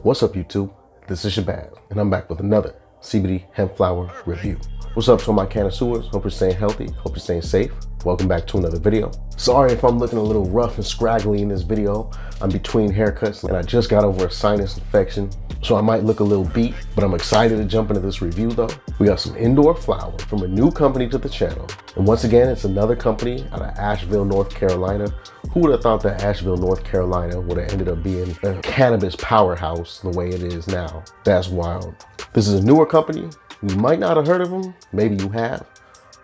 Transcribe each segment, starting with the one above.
What's up, YouTube? This is Shabazz, and I'm back with another CBD hemp flower review. What's up to all my connoisseurs? Hope you're staying healthy, hope you're staying safe. Welcome back to another video. Sorry if I'm looking a little rough and scraggly in this video. I'm between haircuts and I just got over a sinus infection, so I might look a little beat, but I'm excited to jump into this review though. We got some indoor flower from a new company to the channel. And once again, it's another company out of Asheville, North Carolina. Who would have thought that Asheville, North Carolina would have ended up being a cannabis powerhouse the way it is now? That's wild. This is a newer company. You might not have heard of them. Maybe you have.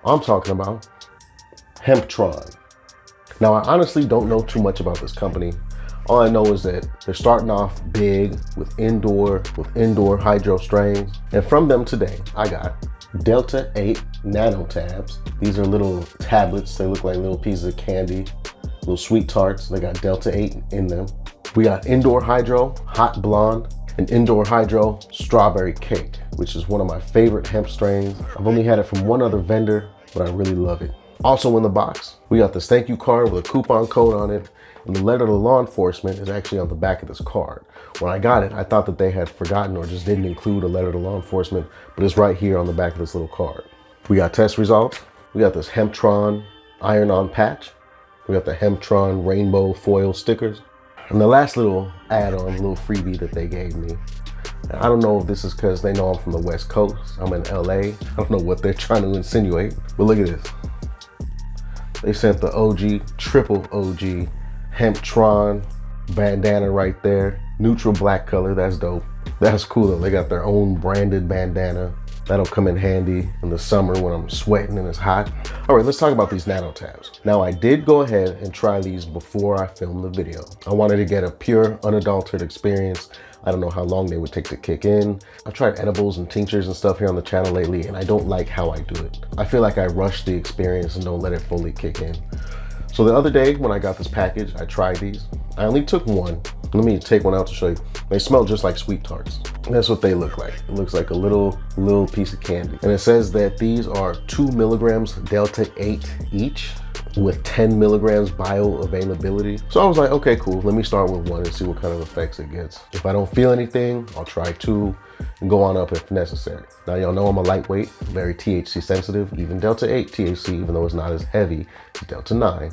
I'm talking about Hemptron. Now, I honestly don't know too much about this company. All I know is that they're starting off big with indoor hydro strains. And from them today, I got Delta 8 Nano Tabs. These are little tablets. They look like little pieces of candy, little sweet tarts. They got Delta 8 in them. We got Indoor Hydro Hot Blonde and Indoor Hydro Strawberry Cake, which is one of my favorite hemp strains. I've only had it from one other vendor, but I really love it. Also in the box, we got this thank you card with a coupon code on it, and the letter to law enforcement is actually on the back of this card. When I got it, I thought that they had forgotten or just didn't include a letter to law enforcement, but it's right here on the back of this little card. We got test results. We got this Hemptron iron-on patch. We got the Hemptron rainbow foil stickers. And the last little add-on, little freebie that they gave me. I don't know if this is because they know I'm from the West Coast. I'm in LA. I don't know what they're trying to insinuate, but look at this. They sent the OG, triple OG Hemptron bandana right there. Neutral black color, that's dope. That's cool though. They got their own branded bandana. That'll come in handy in the summer when I'm sweating and it's hot. All right, let's talk about these nano tabs. Now, I did go ahead and try these before I filmed the video. I wanted to get a pure, unadulterated experience. I don't know how long they would take to kick in. I've tried edibles and tinctures and stuff here on the channel lately, and I don't like how I do it. I feel like I rush the experience and don't let it fully kick in. So the other day when I got this package, I tried these. I only took one. Let me take one out to show you. They smell just like sweet tarts. That's what they look like. It looks like a little piece of candy. And it says that these are 2 milligrams Delta 8 each with 10 milligrams bioavailability. So I was like, okay, cool. Let me start with one and see what kind of effects it gets. If I don't feel anything, I'll try 2 and go on up if necessary. Now, y'all know I'm a lightweight, very THC sensitive, even Delta 8 THC, even though it's not as heavy as Delta 9.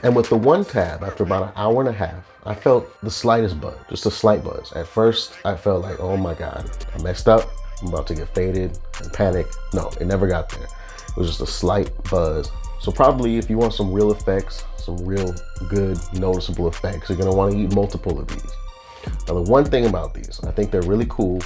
And with the one tab, after about an hour and a half, I felt the slightest buzz, just a slight buzz. At first, I felt like, oh my God, I messed up. I'm about to get faded and panic. No, it never got there. It was just a slight buzz. So probably if you want some real effects, some real good noticeable effects, you're gonna wanna eat multiple of these. Now, the one thing about these, I think they're really cool.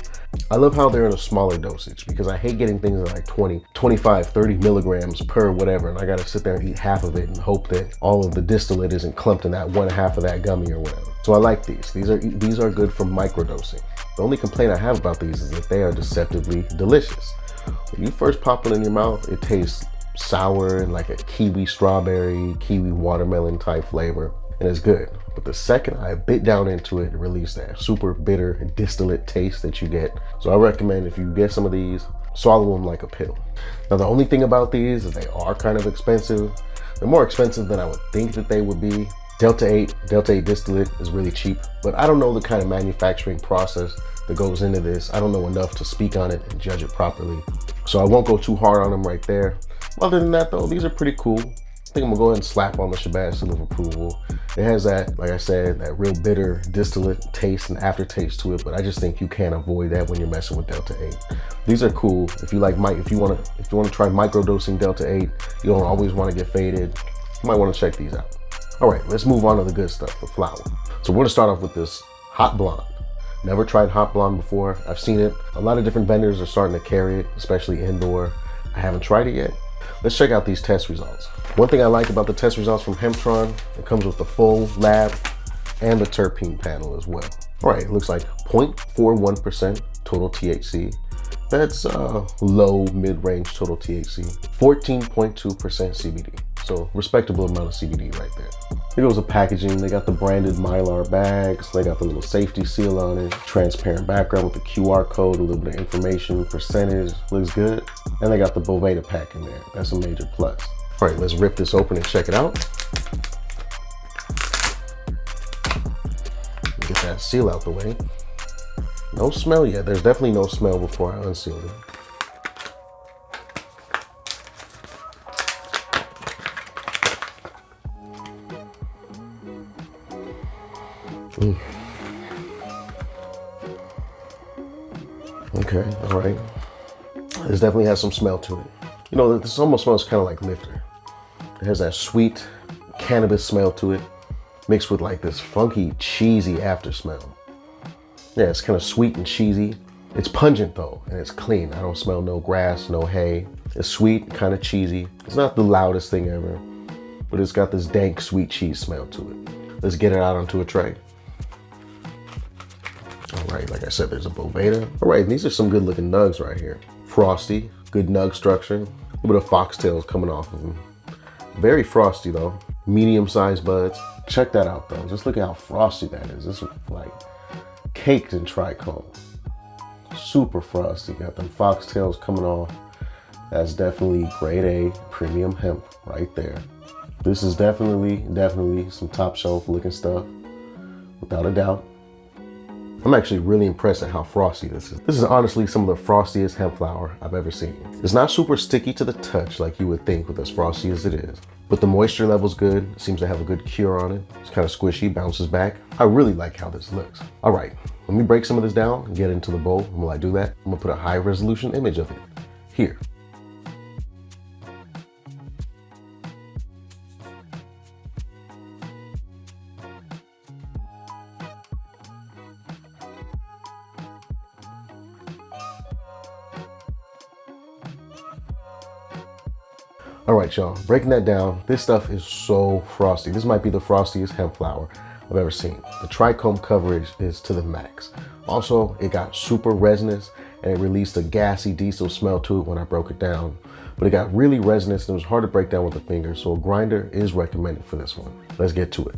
I love how they're in a smaller dosage because I hate getting things like 20, 25, 30 milligrams per whatever, and I gotta sit there and eat half of it and hope that all of the distillate isn't clumped in that 1/2 of that gummy or whatever. So I like these. These are good for microdosing. The only complaint I have about these is that they are deceptively delicious. When you first pop it in your mouth, it tastes sour and like a kiwi strawberry, kiwi watermelon type flavor, and it's good. But the second I bit down into it, it released that super bitter distillate taste that you get. So I recommend if you get some of these, swallow them like a pill. Now, the only thing about these is they are kind of expensive. They're more expensive than I would think that they would be. Delta 8 distillate is really cheap, but I don't know the kind of manufacturing process that goes into this. I don't know enough to speak on it and judge it properly. So I won't go too hard on them right there. Other than that though, these are pretty cool. I think I'm gonna go ahead and slap on the Shabazz seal of approval. It has that, like I said, that real bitter distillate taste and aftertaste to it, but I just think you can't avoid that when you're messing with Delta 8. These are cool. If you like, if you wanna try microdosing Delta 8, you don't always wanna get faded, you might wanna check these out. All right, let's move on to the good stuff, the flower. So we're gonna start off with this Hot Blonde. Never tried Hot Blonde before. I've seen it. A lot of different vendors are starting to carry it, especially indoor. I haven't tried it yet. Let's check out these test results. One thing I like about the test results from Hemptron, it comes with the full lab and the terpene panel as well. All right, it looks like 0.41% total THC. That's low, mid-range total THC. 14.2% CBD. So respectable amount of CBD right there. Here goes the packaging. They got the branded Mylar bags. They got the little safety seal on it. Transparent background with the QR code, a little bit of information, percentage, looks good. And they got the Boveda pack in there. That's a major plus. All right, let's rip this open and check it out. Get that seal out the way. No smell yet. There's definitely no smell before I unsealed it. Okay, all right. This definitely has some smell to it. You know, this almost smells kind of like Lifter. It has that sweet cannabis smell to it, mixed with like this funky, cheesy after smell. Yeah, it's kind of sweet and cheesy. It's pungent though, and it's clean. I don't smell no grass, no hay. It's sweet, kind of cheesy. It's not the loudest thing ever, but it's got this dank, sweet cheese smell to it. Let's get it out onto a tray. All right, like I said, there's a Boveda. All right, these are some good looking nugs right here. Frosty, good nug structure. A little bit of foxtails coming off of them. Very frosty though. Medium-sized buds. Check that out though. Just look at how frosty that is. This is like caked in trichome. Super frosty. Got them foxtails coming off. That's definitely grade A premium hemp right there. This is definitely some top shelf looking stuff, without a doubt. I'm actually really impressed at how frosty this is. This is honestly some of the frostiest hemp flower I've ever seen. It's not super sticky to the touch like you would think with as frosty as it is, but the moisture level's good. It seems to have a good cure on it. It's kind of squishy, bounces back. I really like how this looks. All right, let me break some of this down and get it into the bowl. And while I do that, I'm gonna put a high resolution image of it here. All right, y'all, breaking that down, this stuff is so frosty. This might be the frostiest hemp flower I've ever seen. The trichome coverage is to the max. Also, it got super resinous and it released a gassy diesel smell to it when I broke it down. But it got really resinous and it was hard to break down with a finger, so a grinder is recommended for this one. Let's get to it.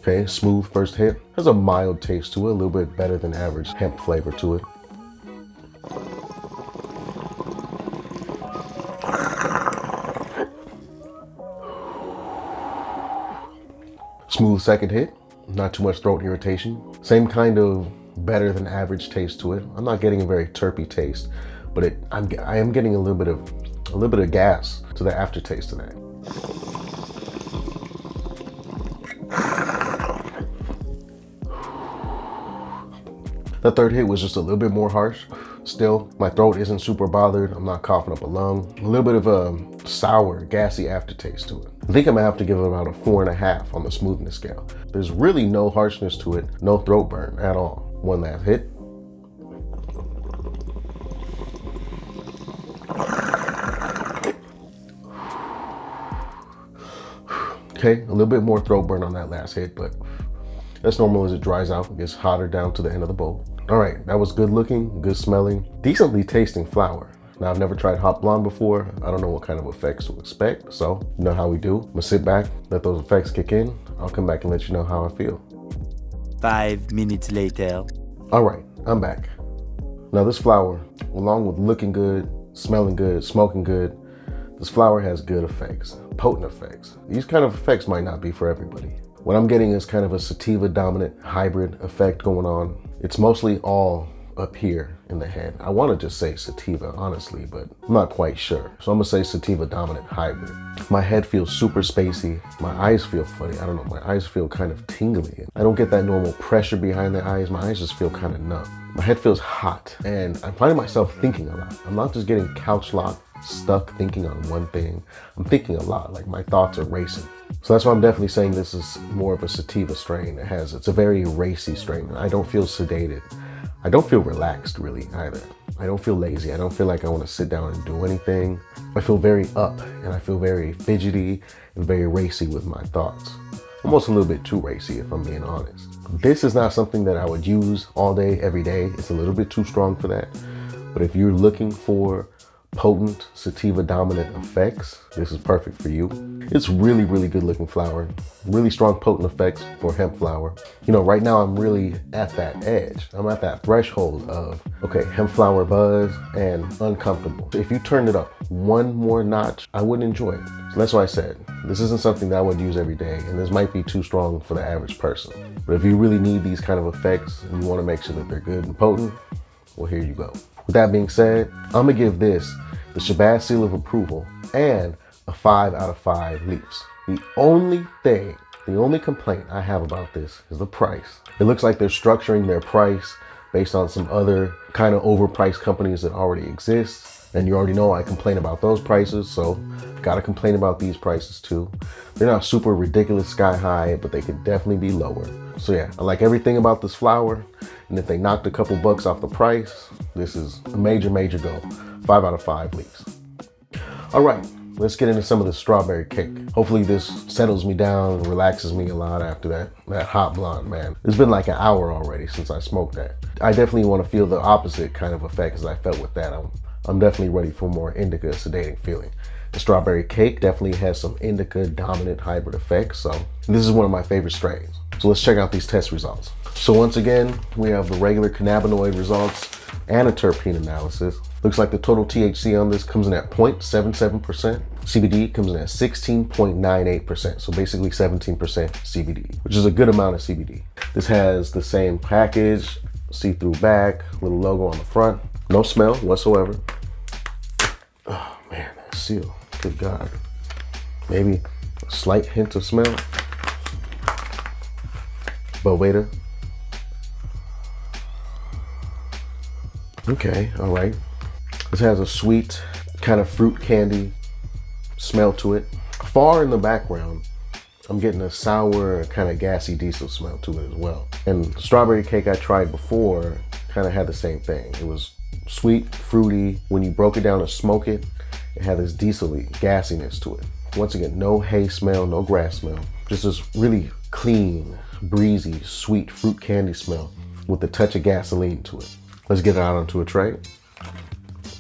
Okay, smooth first hit. Has a mild taste to it, a little bit better than average hemp flavor to it. Smooth second hit, not too much throat irritation. Same kind of better than average taste to it. I'm not getting a very terpy taste, but I am getting a little bit of gas to the aftertaste of that. The third hit was just a little bit more harsh. Still, my throat isn't super bothered. I'm not coughing up a lung. A little bit of a sour, gassy aftertaste to it. I think I'm gonna have to give it about a 4.5 on the smoothness scale. There's really no harshness to it, no throat burn at all. One last hit. Okay, a little bit more throat burn on that last hit, but that's normal as it dries out. It gets hotter down to the end of the bowl. All right, that was good looking, good smelling, decently tasting flower. Now, I've never tried hot blonde before. I don't know what kind of effects to expect, so you know how we do. I'm gonna sit back, let those effects kick in. I'll come back and let you know how I feel. 5 minutes later. All right, I'm back. Now this flower, along with looking good, smelling good, smoking good, this flower has good effects, potent effects. These kind of effects might not be for everybody. What I'm getting is kind of a sativa dominant hybrid effect going on. It's mostly all up here in the head. I want to just say sativa, honestly, but I'm not quite sure. So I'm gonna say sativa dominant hybrid. My head feels super spacey. My eyes feel funny. I don't know, my eyes feel kind of tingly. I don't get that normal pressure behind the eyes. My eyes just feel kind of numb. My head feels hot and I'm finding myself thinking a lot. I'm not just getting couch locked, stuck thinking on one thing. I'm thinking a lot, like my thoughts are racing. So that's why I'm definitely saying this is more of a sativa strain. It's a very racy strain. I don't feel sedated. I don't feel relaxed really either. I don't feel lazy. I don't feel like I want to sit down and do anything. I feel very up and I feel very fidgety and very racy with my thoughts. Almost a little bit too racy if I'm being honest. This is not something that I would use all day, every day. It's a little bit too strong for that. But if you're looking for potent sativa dominant effects, this is perfect for you. It's really, really good looking flower. Really strong potent effects for hemp flower. You know, right now I'm really at that edge. I'm at that threshold of, okay, hemp flower buzz and uncomfortable. If you turned it up one more notch, I wouldn't enjoy it. So that's why I said, this isn't something that I would use every day, and this might be too strong for the average person. But if you really need these kind of effects and you want to make sure that they're good and potent, well, here you go. With that being said, I'm gonna give this the Shabazz seal of approval and a 5 out of 5 leaves. The only complaint I have about this is the price. It looks like they're structuring their price based on some other kind of overpriced companies that already exist. And you already know I complain about those prices, so gotta complain about these prices too. They're not super ridiculous sky high, but they could definitely be lower. So yeah, I like everything about this flower. And if they knocked a couple bucks off the price, this is a major, major go. 5 out of 5 leaves. All right, let's get into some of the strawberry cake. Hopefully this settles me down and relaxes me a lot after that hot blonde, man. It's been like an hour already since I smoked that. I definitely want to feel the opposite kind of effect as I felt with that. I'm definitely ready for more indica sedating feeling. The strawberry cake definitely has some indica dominant hybrid effects, so this is one of my favorite strains. So let's check out these test results. So once again, we have the regular cannabinoid results and a terpene analysis. Looks like the total THC on this comes in at 0.77%. CBD comes in at 16.98%, so basically 17% CBD, which is a good amount of CBD. This has the same package, see-through back, little logo on the front, no smell whatsoever. Oh man, that seal, good God. Maybe a slight hint of smell. But waiter. Okay, all right. This has a sweet kind of fruit candy smell to it. Far in the background, I'm getting a sour kind of gassy diesel smell to it as well. And the strawberry cake I tried before kind of had the same thing. It was sweet, fruity. When you broke it down to smoke it, it had this diesel-y gassiness to it. Once again, no hay smell, no grass smell. Just this really clean, breezy, sweet fruit candy smell with a touch of gasoline to it. Let's get it out onto a tray.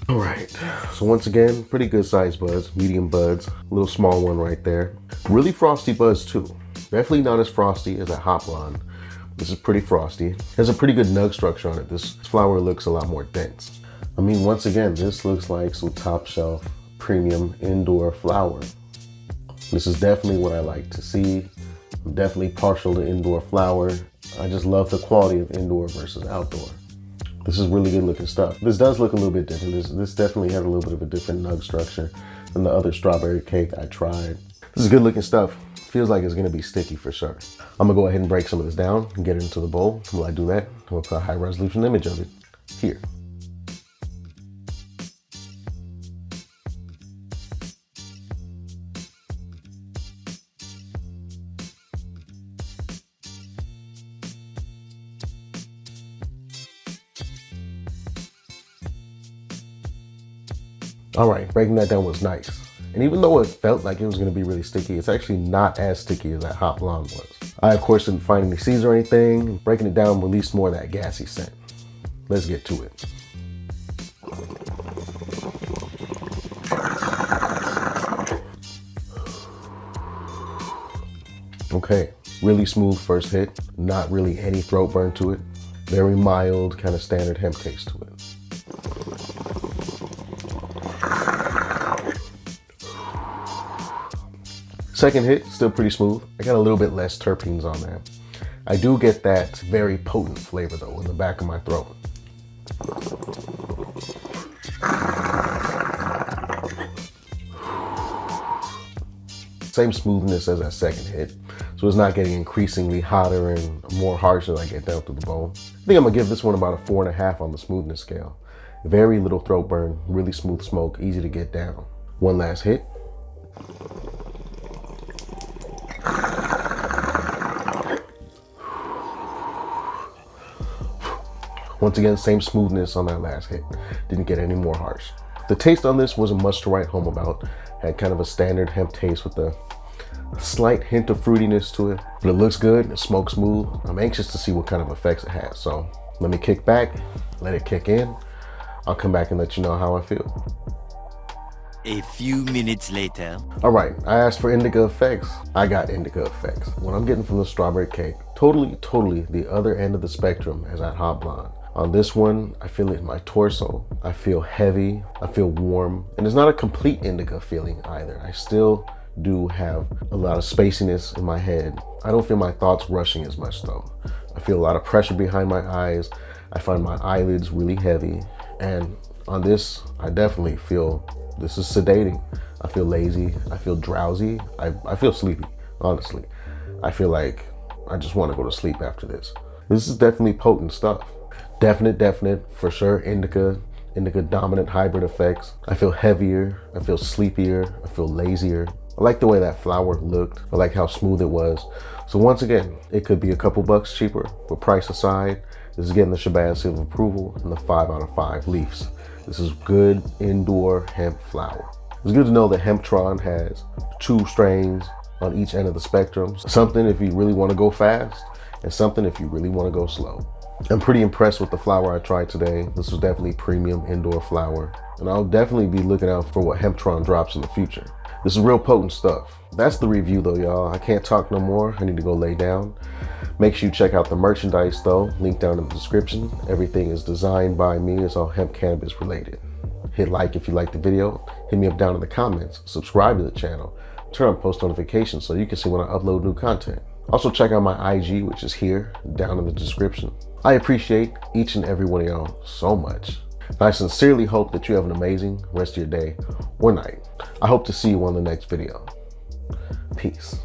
All right, so once again, pretty good sized buds, medium buds, a little small one right there. Really frosty buds too. Definitely not as frosty as that hot blonde. This is pretty frosty. Has a pretty good nug structure on it. This flower looks a lot more dense. I mean, once again, this looks like some top shelf premium indoor flower. This is definitely what I like to see. I'm definitely partial to indoor flower. I just love the quality of indoor versus outdoor. This is really good looking stuff. This does look a little bit different. This definitely has a little bit of a different nug structure than the other strawberry cake I tried. This is good looking stuff. Feels like it's gonna be sticky for sure. I'm gonna go ahead and break some of this down and get it into the bowl. While I do that, I'm gonna put a high resolution image of it here. All right, breaking that down was nice. And even though it felt like it was gonna be really sticky, it's actually not as sticky as that hot blonde was. I, of course, didn't find any seeds or anything. Breaking it down released more of that gassy scent. Let's get to it. Okay, really smooth first hit. Not really any throat burn to it. Very mild, kind of standard hemp taste to it. Second hit, still pretty smooth. I got a little bit less terpenes on that. I do get that very potent flavor though in the back of my throat. Same smoothness as that second hit. So it's not getting increasingly hotter and more harsh as I get down through the bowl. I think I'm gonna give this one about a 4.5 on the smoothness scale. Very little throat burn, really smooth smoke, easy to get down. One last hit. Once again, same smoothness on that last hit. Didn't get any more harsh. The taste on this wasn't much to write home about. Had kind of a standard hemp taste with a slight hint of fruitiness to it. But it looks good, it smokes smooth. I'm anxious to see what kind of effects it has. So let me kick back, let it kick in. I'll come back and let you know how I feel. A few minutes later. All right, I asked for indica effects. I got indica effects. What I'm getting from the strawberry cake, totally the other end of the spectrum as that hot blonde. On this one, I feel it in my torso. I feel heavy, I feel warm, and it's not a complete indica feeling either. I still do have a lot of spaciness in my head. I don't feel my thoughts rushing as much though. I feel a lot of pressure behind my eyes. I find my eyelids really heavy. And on this, I definitely feel this is sedating. I feel lazy, I feel drowsy, I feel sleepy, honestly. I feel like I just want to go to sleep after this. This is definitely potent stuff. Definite, for sure, indica dominant hybrid effects. I feel heavier, I feel sleepier, I feel lazier. I like the way that flower looked. I like how smooth it was. So once again, it could be a couple bucks cheaper, but price aside, this is getting the Shabazz seal of approval and the 5 out of 5 leaves. This is good indoor hemp flower. It's good to know that Hemptron has 2 strains on each end of the spectrum. Something if you really want to go fast, and something if you really want to go slow. I'm pretty impressed with the flower I tried today. This was definitely premium indoor flower, and I'll definitely be looking out for what Hemptron drops in the future. This is real potent stuff. That's the review though, y'all. I can't talk no more. I need to go lay down. Make sure you check out the merchandise though. Link down in the description. Everything is designed by me. It's all hemp cannabis related. Hit like if you liked the video. Hit me up down in the comments. Subscribe to the channel. Turn on post notifications so you can see when I upload new content. Also check out my IG, which is here down in the description. I appreciate each and every one of y'all so much. And I sincerely hope that you have an amazing rest of your day or night. I hope to see you on the next video. Peace.